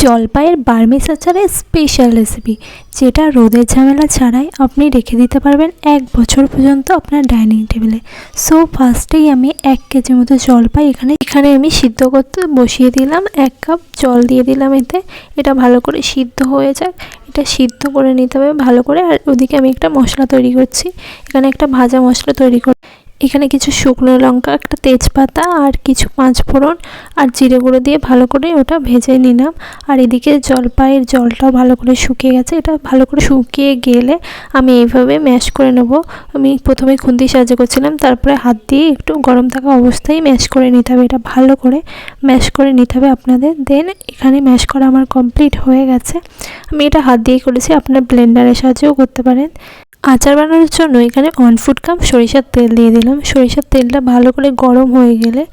জলপাইয়ের বার্মিজ আচারের special recipe, যেটা রোদের ঝামেলা ছাড়াই আপনি রেখে দিতে পারবেন 1 বছর পর্যন্ত আপনার ডাইনিং টেবিলে। সো ফার্স্টেই আমি 1 কেজি মতো জলপাই এখানে আমি সিদ্ধ করতে বসিয়ে দিলাম। 1 কাপ জল দিয়ে দিলাম এতে। এটা ভালো করে সিদ্ধ হয়ে যাক, এটা সিদ্ধ করে নিতে হবে ভালো করে। আর ওদিকে আমি একটা মশলা তৈরি করছি। এখানে একটা ভাজা মশলা তৈরি করে এখানে কিছু শুকনো লঙ্কা, একটা তেজপাতা আর কিছু 5 ফোড়ন আর জিরে গুঁড়ো দিয়ে ভালো করে ওটা ভেজে নিলাম। আর এদিকে জলপাইয়ের জলটাও ভালো করে শুকিয়ে গেছে। এটা ভালো করে শুকিয়ে গেলে আমি এইভাবে ম্যাশ করে নেব। আমি প্রথমে খুন্তির সাহায্যে করছিলাম, তারপরে হাত দিয়ে একটু গরম থাকা অবস্থায় ম্যাশ করে নিতে হবে। এটা ভালো করে ম্যাশ করে নিতে হবে আপনাদের। দেন এখানে ম্যাশ করা আমার কমপ্লিট হয়ে গেছে। আমি এটা হাত দিয়ে করেছি, আপনার ব্লেন্ডারের সাহায্যেও করতে পারেন। আচার বানানোর জন্য এখানে 1 ফুট কাপ সরিষার তেল দিয়ে দিলাম। সরিষার তেলটা ভালো করে গরম হয়ে গেলে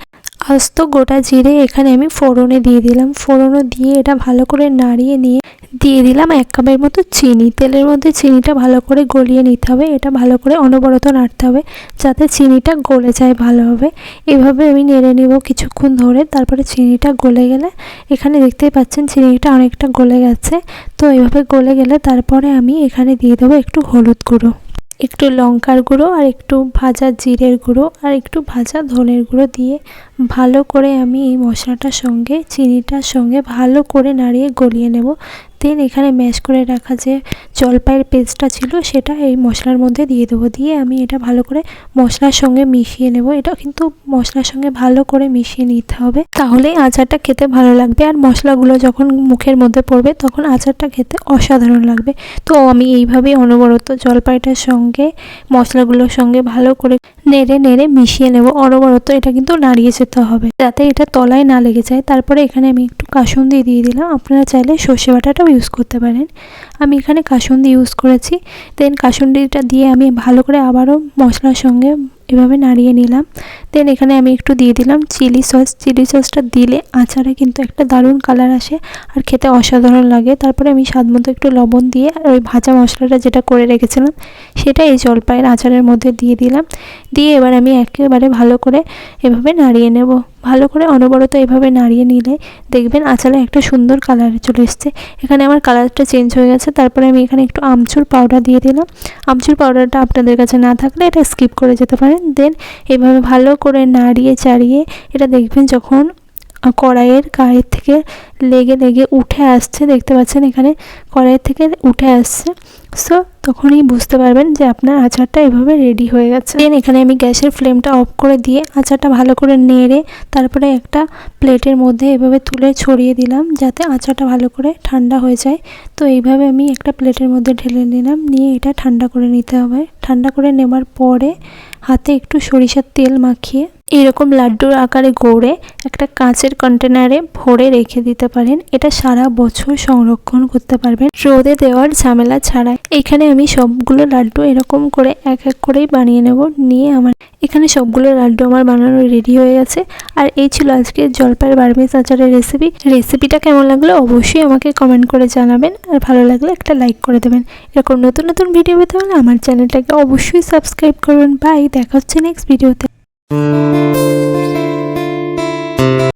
আস্ত গোটা জিরে এখানে আমি ফোড়নে দিয়ে দিলাম। ফোড়নও দিয়ে এটা ভালো করে নাড়িয়ে নিয়ে দিয়ে দিলাম 1 কাপের মতো চিনি। তেলের মধ্যে চিনিটা ভালো করে গলিয়ে নিতে হবে। এটা ভালো করে অনবরত নাড়তে হবে যাতে চিনিটা গলে যায় ভালোভাবে। এভাবে আমি নেড়ে নেব কিছুক্ষণ ধরে। তারপরে চিনিটা গলে গেলে এখানে দেখতেই পাচ্ছেন চিনিটা অনেকটা গলে গেছে। তো এভাবে গলে গেলে তারপরে আমি এখানে দিয়ে দেবো একটু হলুদ গুঁড়ো, একটু লঙ্কার গুঁড়ো আর একটু ভাজা জিরের গুঁড়ো আর একটু ভাজা ধনের গুঁড়ো দিয়ে ভালো করে আমি এই মশলাটার সঙ্গে চিনিটার সঙ্গে ভালো করে নাড়িয়ে গলিয়ে নেব। দেন এখানে ম্যাশ করে রাখা যে জলপাইয়ের পেস্টটা ছিল সেটা এই মশলার মধ্যে দিয়ে দেবো। দিয়ে আমি এটা ভালো করে মশলার সঙ্গে মিশিয়ে নেব। এটা কিন্তু মশলার সঙ্গে ভালো করে মিশিয়ে নিতে হবে, তাহলে আচারটা খেতে ভালো লাগবে। আর মশলাগুলো যখন মুখের মধ্যে পড়বে তখন আচারটা খেতে অসাধারণ লাগবে। তো আমি এইভাবেই অনবরত জলপাইটার সঙ্গে মশলাগুলোর সঙ্গে ভালো করে নেড়ে নেড়ে মিশিয়ে নেব। অনবরত এটা কিন্তু নাড়িয়ে যেতে হবে যাতে এটা তলায় না লেগে যায়। তারপরে এখানে আমি একটু কাসুন্দি দিয়ে দিলাম। আপনারা চাইলে সর্ষে বাটাটাও ইউজ করতে পারেন। আমি এখানে কাসুন্দি ইউজ করেছি। দেন কাসুন্দিটা দিয়ে আমি ভালো করে আবারও মশলার সঙ্গে এভাবে নাড়িয়ে নিলাম। দেন এখানে আমি একটু দিয়ে দিলাম চিলি সস। চিলি সসটা দিলে আচারে কিন্তু একটা দারুণ কালার আসে আর খেতে অসাধারণ লাগে। তারপরে আমি স্বাদ মতো একটু লবণ দিয়ে আর ওই ভাজা মশলাটা যেটা করে রেখেছিলাম সেটা এই জলপাইয়ের আচারের মধ্যে দিয়ে দিলাম। দিয়ে এবার আমি একেবারে ভালো করে এভাবে নাড়িয়ে নেব। ভালো করে অনবরত এভাবে নাড়িয়ে নিলে দেখবেন আচারে একটা সুন্দর কালার চলে এসছে। এখানে আমার কালারটা চেঞ্জ হয়ে গেছে। তারপরে আমি এখানে একটু আমচুর পাউডার দিয়ে দিলাম। আমচুর পাউডারটা আপনাদের কাছে না থাকলে এটা স্কিপ করে যেতে পারেন। দেন এভাবে ভালো করে নাড়িয়ে চাড়িয়ে এটা দেখবেন যখন কড়াইয়ের গায়ের থেকে লেগে লেগে উঠে আসছে, দেখতে পাচ্ছেন এখানে কড়াইয়ের থেকে উঠে আসছে। সো তখনই বুঝতে পারবেন যে আপনার আচারটা এভাবে রেডি হয়ে গেছে। দেন এখানে আমি গ্যাসের ফ্লেমটা অফ করে দিয়ে আচারটা ভালো করে নেড়ে তারপরে একটা প্লেটের মধ্যে এভাবে তুলে ছড়িয়ে দিলাম যাতে আচারটা ভালো করে ঠান্ডা হয়ে যায়। তো এইভাবে আমি একটা প্লেটের মধ্যে ঢেলে নিলাম। নিয়ে এটা ঠান্ডা করে নিতে হবে। ঠান্ডা করে নেওয়ার পরে হাতে একটু সরিষার তেল মাখিয়ে এরকম লাড্ডুর আকারে গড়ে একটা কাঁচের কন্টেনারে ভরে রেখে দিতে পারেন। এটা সারা বছর সংরক্ষণ করতে পারবেন রোদে দেওয়ার ঝামেলা ছাড়াই। এখানে আমি সবগুলো লাড্ডু এরকম করে এক এক করেই বানিয়ে নেব। নিয়ে আমার এখানে সবগুলো লাড্ডু আমার বানানো রেডি হয়ে গেছে। আর এই ছিল আজকে জলপাইয়ের বার্মিজ আচারের রেসিপিটা কেমন লাগলো অবশ্যই আমাকে কমেন্ট করে জানাবেন। আর ভালো লাগলে একটা লাইক করে দেবেন। এরকম নতুন নতুন ভিডিও পেতে হলে আমার চ্যানেলটাকে অবশ্যই সাবস্ক্রাইব করবেন। বাই, দেখা হচ্ছে নেক্সট ভিডিওতে।